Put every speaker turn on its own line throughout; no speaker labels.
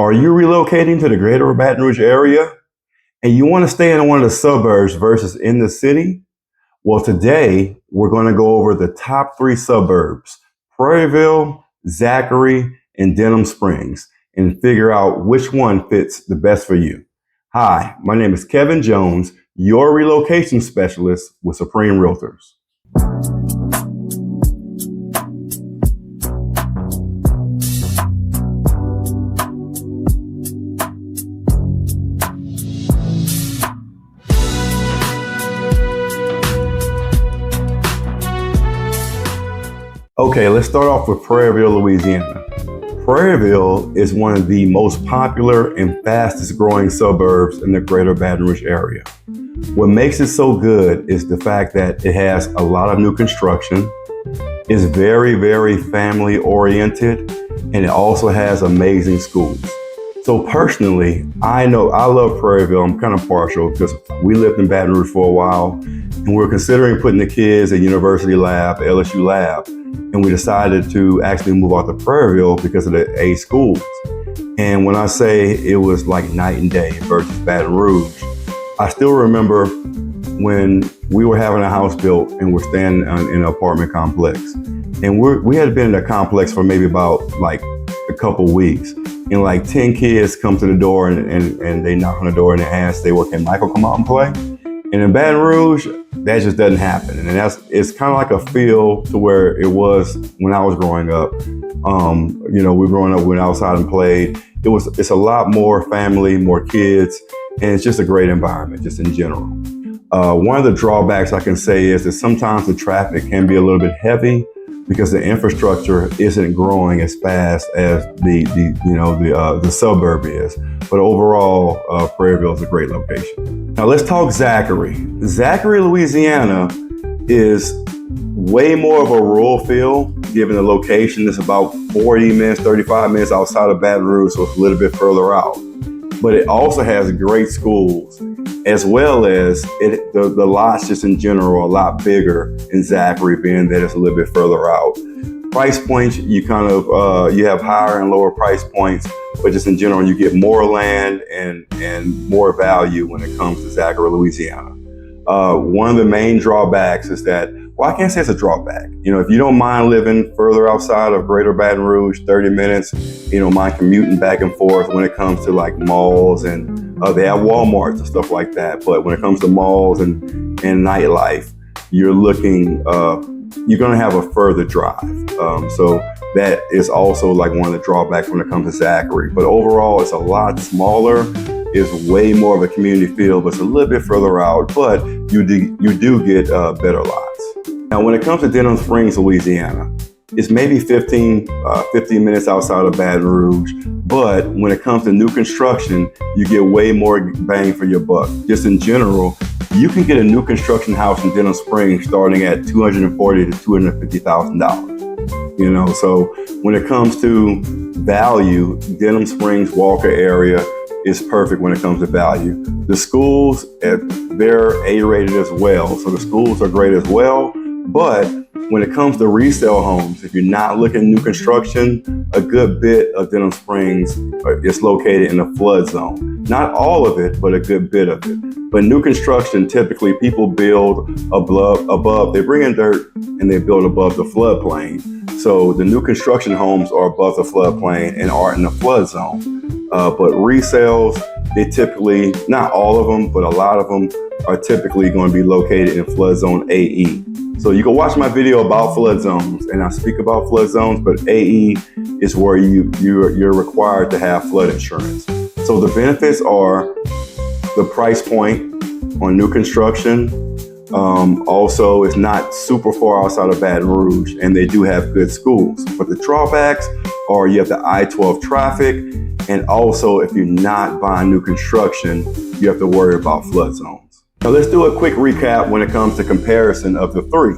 Are you relocating to the greater Baton Rouge area and you want to stay in one of the suburbs versus in the city? Well, today we're going to go over the top 3 suburbs, Praireville, Zachary, and Denham Springs, and figure out which one fits the best for you. Hi, my name is Kevin Jones, your relocation specialist with Supreme Realtors. Okay, let's start off with Praireville, Louisiana. Praireville is one of the most popular and fastest growing suburbs in the greater Baton Rouge area. What makes it so good is the fact that it has a lot of new construction, it's very, very family oriented, and it also has amazing schools. So personally, I love Praireville. I'm kind of partial because we lived in Baton Rouge for a while and we were considering putting the kids at University Lab, LSU Lab, and we decided to actually move out to Praireville because of the A schools. And when I say it was like night and day versus Baton Rouge, I still remember when we were having a house built and we're staying in an apartment complex. And we had been in a complex for maybe about like a couple weeks. And like 10 kids come to the door and they knock on the door and they ask, well, can Michael come out and play? And in Baton Rouge, that just doesn't happen. And it's kind of like a feel to where it was when I was growing up. We were growing up, went outside and played. It's a lot more family, more kids, and it's just a great environment, just in general. One of the drawbacks I can say is that sometimes the traffic can be a little bit heavy because the infrastructure isn't growing as fast as the suburb is. But overall, Praireville is a great location. Now let's talk Zachary. Zachary, Louisiana is way more of a rural feel, given the location. It's about 40 minutes, 35 minutes outside of Baton Rouge, so it's a little bit further out. But it also has great schools, as well as the lots just in general are a lot bigger in Zachary, being that it's a little bit further out. Price points, you have higher and lower price points, but just in general, you get more land and more value when it comes to Zachary, Louisiana. One of the main drawbacks is that, well, I can't say it's a drawback. If you don't mind living further outside of greater Baton Rouge, 30 minutes, you don't mind commuting back and forth when it comes to like malls and they have Walmarts and stuff like that. But when it comes to malls and nightlife, you're going to have a further drive. So that is also like one of the drawbacks when it comes to Zachary. But overall, it's a lot smaller. It's way more of a community feel, but it's a little bit further out, but you do get better lots. Now, when it comes to Denham Springs, Louisiana, it's maybe 15 minutes outside of Baton Rouge, but when it comes to new construction, you get way more bang for your buck. Just in general, you can get a new construction house in Denham Springs starting at $240,000 to $250,000. So when it comes to value, Denham Springs, Walker area is perfect when it comes to value. The schools, they're A-rated as well, so the schools are great as well. But when it comes to resale homes, if you're not looking at new construction, a good bit of Denham Springs is located in a flood zone. Not all of it, but a good bit of it. But new construction, typically people build above, they bring in dirt and they build above the floodplain. So the new construction homes are above the floodplain and are in the flood zone. But resales, they typically, not all of them, but a lot of them are typically going to be located in flood zone AE. So you can watch my video about flood zones, and I speak about flood zones, but AE is where you're required to have flood insurance. So the benefits are the price point on new construction. Also, it's not super far outside of Baton Rouge, and they do have good schools. But the drawbacks are you have the I-12 traffic, and also if you're not buying new construction, you have to worry about flood zones. Now let's do a quick recap when it comes to comparison of the 3.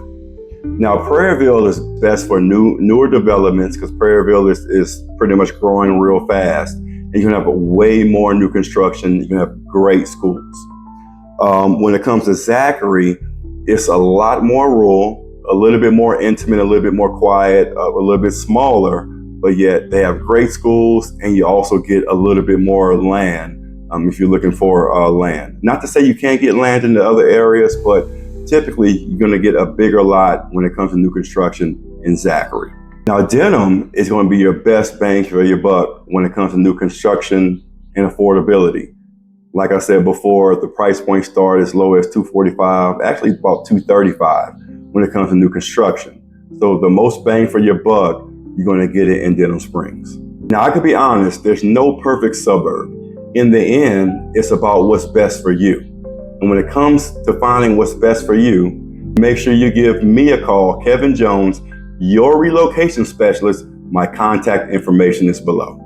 Now Praireville is best for newer developments because Praireville is pretty much growing real fast. And you can have way more new construction. You can have great schools. When it comes to Zachary, it's a lot more rural, a little bit more intimate, a little bit more quiet, a little bit smaller, but yet they have great schools, and you also get a little bit more land if you're looking for land. Not to say you can't get land in the other areas, but typically you're going to get a bigger lot when it comes to new construction in Zachary. Now, Denham is going to be your best bang for your buck when it comes to new construction and affordability. Like I said before, the price point start as low as $245, actually about $235 when it comes to new construction. So the most bang for your buck, you're going to get it in Denham Springs. Now, I could be honest, there's no perfect suburb. In the end, it's about what's best for you. And when it comes to finding what's best for you, make sure you give me a call, Kevin Jones, your relocation specialist. My contact information is below.